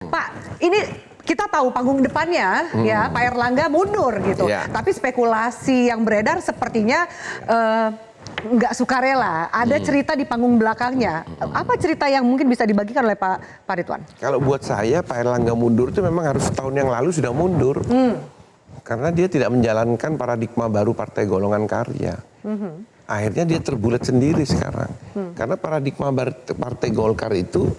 Pak, ini kita tahu panggung depannya ya Pak Airlangga mundur gitu. Tapi spekulasi yang beredar sepertinya nggak sukarela. Ada cerita di panggung belakangnya. Apa cerita yang mungkin bisa dibagikan oleh Pak Ridwan? Kalau buat saya Pak Airlangga mundur itu memang harus tahun yang lalu sudah mundur. Karena dia tidak menjalankan paradigma baru Partai Golongan Karya. Akhirnya dia terbulat sendiri sekarang. Karena paradigma Partai Golkar itu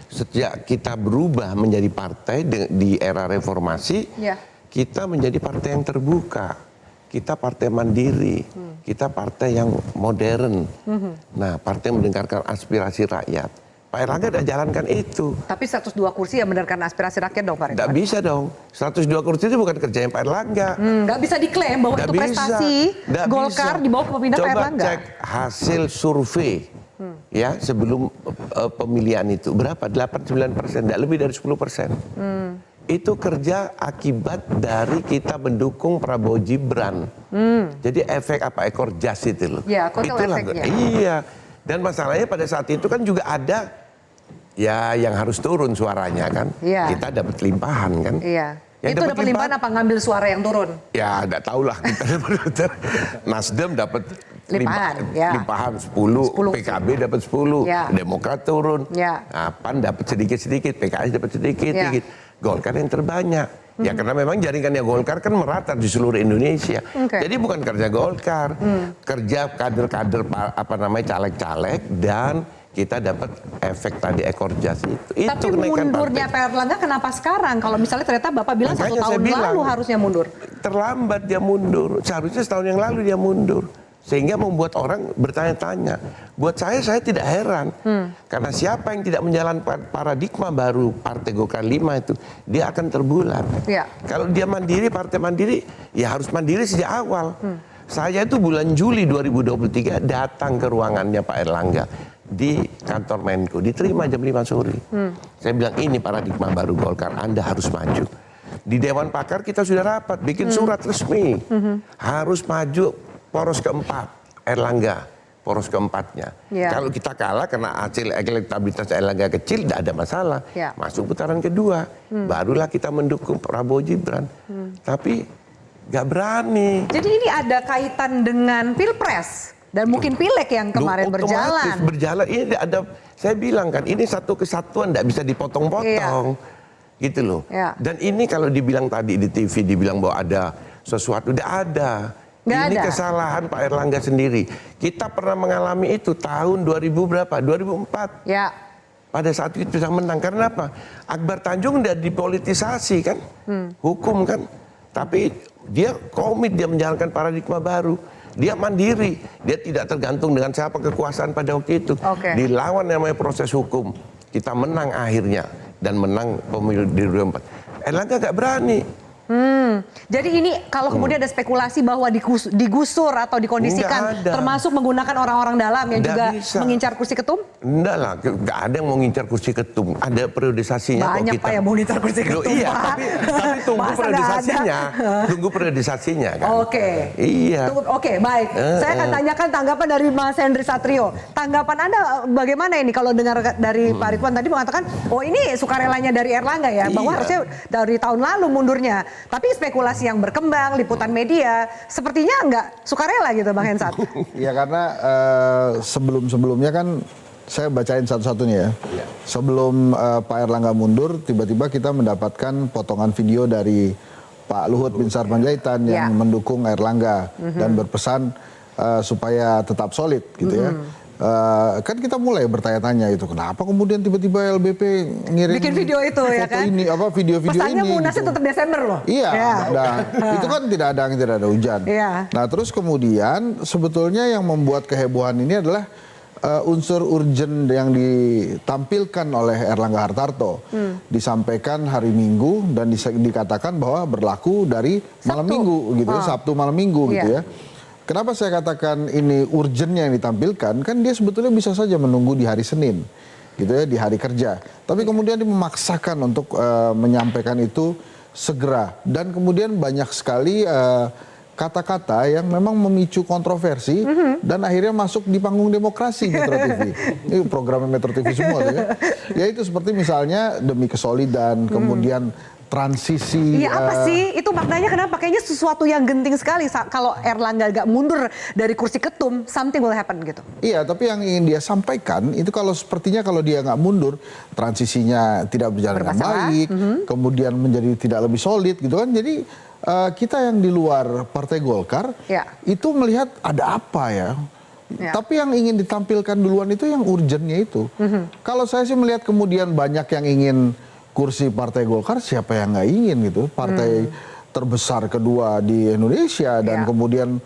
sejak kita berubah menjadi partai di era reformasi, kita menjadi partai yang terbuka. Kita partai mandiri, kita partai yang modern. Nah, partai yang mendengarkan aspirasi rakyat. Pak Airlangga tidak jalankan itu. Tapi 102 kursi yang mendengarkan aspirasi rakyat dong Pak Ridwan? Tidak bisa dong. 102 kursi itu bukan kerjaan Pak Airlangga. Nggak bisa diklaim bahwa itu prestasi Golkar di bawah kepemimpinan Pak Airlangga. Coba cek hasil survei ya sebelum pemilihan itu. Berapa? 8-9%, tidak lebih dari 10%. Itu kerja akibat dari kita mendukung Prabowo Gibran. Jadi efek apa? Ekor jas itu loh. Ya, kotel efeknya. Iya. Dan masalahnya pada saat itu kan juga ada ya yang harus turun suaranya kan. Kita dapat limpahan kan. Yang itu dapat limpahan apa ngambil suara yang turun? Ya enggak tahulah kita Nasdem dapat limpahan 10, PKB dapat 10, Demokrat turun, PAN dapat sedikit-sedikit, PKS dapat sedikit. Golkar yang terbanyak. Ya karena memang jaringannya Golkar kan merata di seluruh Indonesia. Jadi bukan kerja Golkar, kerja kader-kader apa namanya caleg-caleg dan kita dapat efek tadi ekor jas itu. Tapi mundurnya Pak Airlangga kenapa sekarang? Kalau misalnya ternyata Bapak bilang makanya 1 tahun lalu harusnya mundur. Terlambat dia mundur. Seharusnya setahun yang lalu dia mundur. Sehingga membuat orang bertanya-tanya. Buat saya tidak heran. Karena siapa yang tidak menjalankan paradigma baru Partai Golkar 5 itu, dia akan terbulat. Kalau dia mandiri, partai mandiri, ya harus mandiri sejak awal. Saya itu bulan Juli 2023 datang ke ruangannya Pak Airlangga di kantor Menko, diterima jam 5 sore. Saya bilang ini paradigma baru Golkar, Anda harus maju. Di Dewan Pakar kita sudah rapat, bikin surat resmi. Harus maju poros keempat, Airlangga, poros keempatnya. Kalau kita kalah karena hasil elektabilitas Airlangga kecil, tidak ada masalah. Masuk putaran kedua, barulah kita mendukung Prabowo Gibran. Tapi nggak berani. Jadi ini ada kaitan dengan Pilpres dan mungkin Pileg yang kemarin berjalan. Ini ada, saya bilang kan, ini satu kesatuan, tidak bisa dipotong-potong. Gitu loh. Dan ini kalau dibilang tadi di TV, dibilang bahwa ada sesuatu, tidak ada. Ini kesalahan Pak Airlangga sendiri. Kita pernah mengalami itu tahun 2000 berapa? 2004. Pada saat itu bisa menang. Karena apa? Akbar Tanjung udah dipolitisasi kan? Hukum kan? Tapi dia komit, dia menjalankan paradigma baru. Dia mandiri. Dia tidak tergantung dengan siapa kekuasaan pada waktu itu. Dilawan namanya proses hukum. Kita menang akhirnya. Dan menang pemilu di 2004. Airlangga nggak berani. Jadi ini kalau kemudian ada spekulasi bahwa digusur atau dikondisikan termasuk menggunakan orang-orang dalam yang juga mengincar kursi ketum? Enggak lah, nggak ada yang mau ngincar kursi ketum. Ada periodisasinya. Banyak Pak yang mau ngincar kursi ketum. Iya, tapi tunggu periodisasinya. Tunggu periodisasinya kan. Iya. Oke, baik. Saya akan tanyakan tanggapan dari Mas Henry Satrio. Tanggapan Anda bagaimana ini kalau dengar dari Pak Ridwan tadi mengatakan, oh ini sukarelanya dari Airlangga ya, bahwa harusnya dari tahun lalu mundurnya. Tapi spekulasi yang berkembang, liputan media, sepertinya nggak sukarela gitu Bang Hensat. Ya karena sebelum-sebelumnya kan saya bacain satu-satunya ya. Sebelum Pak Airlangga mundur, tiba-tiba kita mendapatkan potongan video dari Pak Luhut bin Sarpanjaitan yang mendukung Airlangga dan berpesan supaya tetap solid gitu ya. Kan kita mulai bertanya-tanya itu kenapa kemudian tiba-tiba LBP ngirim bikin video itu ya kan? Ini apa video-video ini? Pesannya munasnya tetap Desember loh. Iya, itu kan tidak ada hujan. Nah terus kemudian sebetulnya yang membuat kehebohan ini adalah unsur urgent yang ditampilkan oleh Erlangga Hartarto, disampaikan hari Minggu dan dikatakan bahwa berlaku dari malam Minggu gitu ya, Sabtu malam Minggu gitu ya. Kenapa saya katakan ini urgentnya yang ditampilkan? Kan dia sebetulnya bisa saja menunggu di hari Senin, gitu ya, di hari kerja. Tapi kemudian dia memaksakan untuk menyampaikan itu segera. Dan kemudian banyak sekali kata-kata yang memang memicu kontroversi dan akhirnya masuk di panggung demokrasi Metro TV. Ini programnya Metro TV semua tuh ya. Ya itu seperti misalnya demi kesolidan, kemudian transisi. Iya apa sih? Itu maknanya kenapa? Kayaknya sesuatu yang genting sekali. Kalau Erlangga gak mundur dari kursi ketum, something will happen gitu. Iya, tapi yang ingin dia sampaikan itu kalau sepertinya kalau dia nggak mundur, transisinya tidak berjalan dengan baik, kemudian menjadi tidak lebih solid gitu kan. Jadi kita yang di luar Partai Golkar itu melihat ada apa ya. Tapi yang ingin ditampilkan duluan itu yang urgennya itu. Kalau saya sih melihat kemudian banyak yang ingin kursi Partai Golkar, siapa yang nggak ingin gitu. Partai terbesar kedua di Indonesia dan kemudian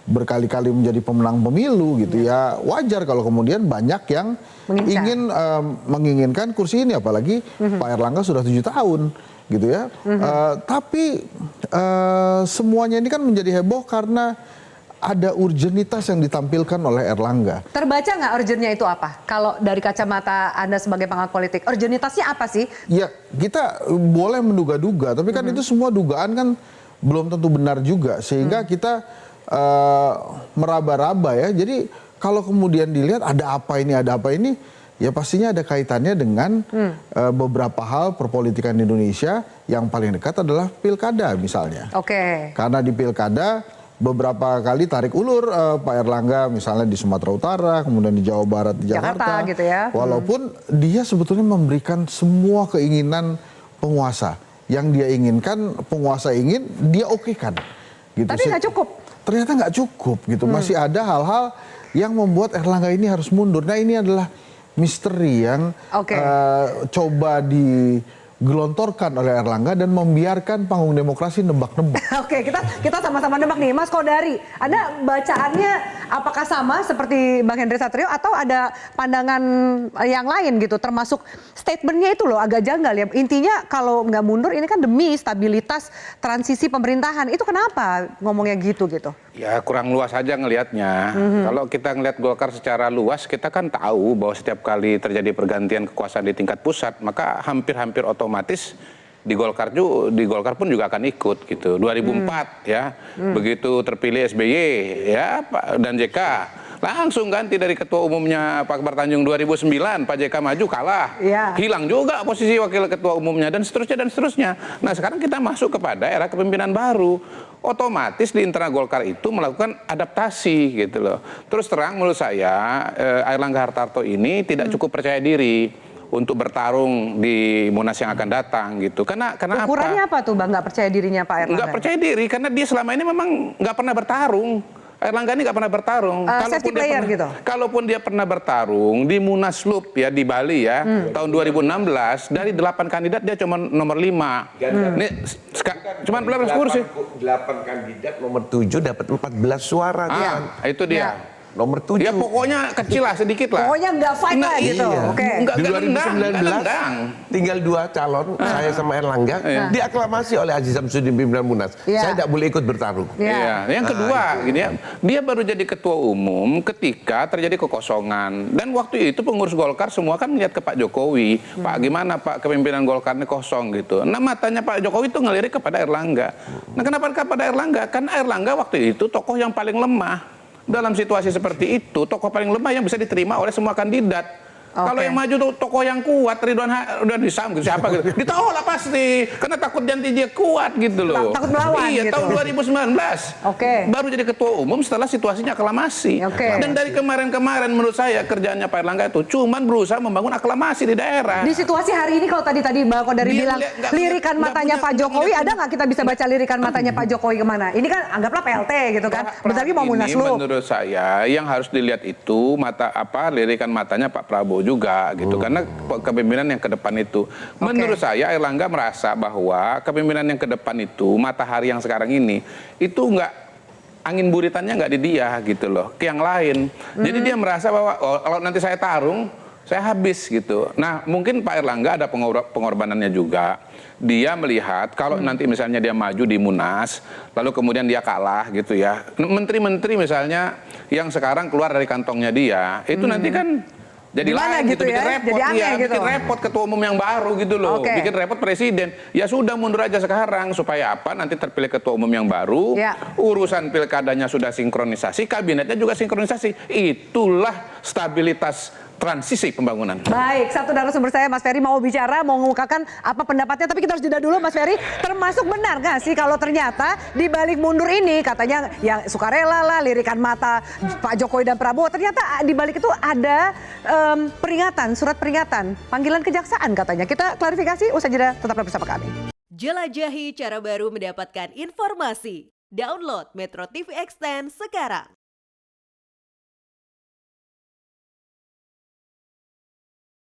berkali-kali menjadi pemenang pemilu gitu ya. Wajar kalau kemudian banyak yang ingin menginginkan kursi ini, apalagi Pak Erlangga sudah 7 tahun gitu ya. Tapi semuanya ini kan menjadi heboh karena ada urgenitas yang ditampilkan oleh Erlangga. Terbaca nggak urgennya itu apa? Kalau dari kacamata Anda sebagai pengamat politik, urgenitasnya apa sih? Ya, kita boleh menduga-duga, tapi kan itu semua dugaan kan belum tentu benar juga. Sehingga kita meraba-raba ya. Jadi kalau kemudian dilihat ada apa ini, ya pastinya ada kaitannya dengan beberapa hal perpolitikan di Indonesia. Yang paling dekat adalah pilkada misalnya. Karena di pilkada beberapa kali tarik ulur Pak Erlangga misalnya di Sumatera Utara, kemudian di Jawa Barat, di Jakarta gitu ya. Walaupun dia sebetulnya memberikan semua keinginan penguasa. Yang dia inginkan, penguasa ingin, dia okekan. Gitu. Tapi nggak cukup. Ternyata nggak cukup gitu. Masih ada hal-hal yang membuat Erlangga ini harus mundur. Nah ini adalah misteri yang coba digelontorkan oleh Erlangga dan membiarkan panggung demokrasi nebak-nebak. Oke, kita sama-sama nebak nih, Mas Kodari. Anda bacaannya apakah sama seperti Bang Henry Satrio atau ada pandangan yang lain gitu? Termasuk statementnya itu loh agak janggal ya. Intinya kalau nggak mundur ini kan demi stabilitas transisi pemerintahan. Itu kenapa ngomongnya gitu? Ya kurang luas aja ngelihatnya. Kalau kita ngelihat Golkar secara luas, kita kan tahu bahwa setiap kali terjadi pergantian kekuasaan di tingkat pusat, maka hampir-hampir otomatis di Golkar pun juga akan ikut gitu. 2004 ya, begitu terpilih SBY ya dan JK, langsung ganti dari ketua umumnya Pak Akbar Tanjung. 2009 Pak JK maju kalah, hilang juga posisi wakil ketua umumnya dan seterusnya. Nah sekarang kita masuk kepada era kepemimpinan baru. Otomatis di internal Golkar itu melakukan adaptasi gitu loh. Terus terang menurut saya Airlangga Hartarto ini tidak cukup percaya diri untuk bertarung di Munas yang akan datang gitu. Karena ukurannya apa tuh Bang nggak percaya dirinya Pak Erlangga? Nggak percaya diri karena dia selama ini memang nggak pernah bertarung. Erlangga ini nggak pernah bertarung. Kalaupun dia pernah bertarung di Munaslup ya di Bali ya tahun 2016 dari 8 kandidat dia cuma nomor 5. Ini cuma 14 kursi. 8 kandidat nomor 7 dapat 14 suara kan. Itu dia. Nomor 7. Ya pokoknya kecil lah, sedikit lah. Pokoknya nggak fight lah gitu. Di 2019 tinggal 2 calon, saya sama Erlangga, diaklamasi oleh Aziz Samsudin pimpinan Munas. Saya tidak boleh ikut bertarung. Yang kedua, gini ya, dia baru jadi ketua umum ketika terjadi kekosongan. Dan waktu itu pengurus Golkar semua kan melihat ke Pak Jokowi. Pak gimana Pak kepemimpinan Golkar ini kosong gitu. Nah matanya Pak Jokowi itu ngelirik kepada Erlangga. Nah kenapa kepada Erlangga? Karena Erlangga waktu itu tokoh yang paling lemah. Dalam situasi seperti itu, tokoh paling lemah yang bisa diterima oleh semua kandidat. Kalau yang maju tuh tokoh yang kuat, Ridwan Hisam gitu, siapa gitu. Ditolak pasti, karena takut janji dia kuat gitu loh. Takut melawan gitu. Tahun 2019. Baru jadi ketua umum setelah situasinya aklamasi. Dan dari kemarin-kemarin menurut saya kerjaannya Pak Erlangga itu cuman berusaha membangun aklamasi di daerah. Di situasi hari ini kalau tadi Bang Kodari bilang lirikan matanya Pak Jokowi, ada nggak kita bisa baca lirikan matanya Pak Jokowi kemana? Ini kan anggaplah PLT gitu kan. Bentar lagi mau Munaslup. Menurut saya yang harus dilihat itu lirikan matanya Pak Prabowo juga gitu karena kepemimpinan yang ke depan itu menurut saya Erlangga merasa bahwa kepemimpinan yang ke depan itu matahari yang sekarang ini itu nggak angin buritannya nggak di dia gitu loh ke yang lain jadi dia merasa bahwa kalau nanti saya tarung saya habis gitu. Nah mungkin Pak Erlangga ada pengorbanannya juga. Dia melihat kalau nanti misalnya dia maju di Munas lalu kemudian dia kalah gitu ya menteri-menteri misalnya yang sekarang keluar dari kantongnya dia itu nanti kan Jadi Gimana lain gitu bikin ya? repot, Jadi aneh ya, gitu. bikin repot ketua umum yang baru gitu loh, Oke. bikin repot presiden. Ya sudah mundur aja sekarang supaya apa? Nanti terpilih ketua umum yang baru, Ya. urusan pilkadanya sudah sinkronisasi, kabinetnya juga sinkronisasi. Itulah stabilitas transisi pembangunan. Baik, satu narasumber saya Mas Ferry mau bicara, mau mengungkapkan apa pendapatnya, tapi kita harus jeda dulu Mas Ferry. Termasuk benar nggak sih kalau ternyata di balik mundur ini katanya yang sukarela lah, lirikan mata Pak Jokowi dan Prabowo, ternyata di balik itu ada peringatan, surat peringatan, panggilan kejaksaan katanya. Kita klarifikasi, usai jeda, tetaplah bersama kami. Jelajahi cara baru mendapatkan informasi. Download Metro TV Extend sekarang.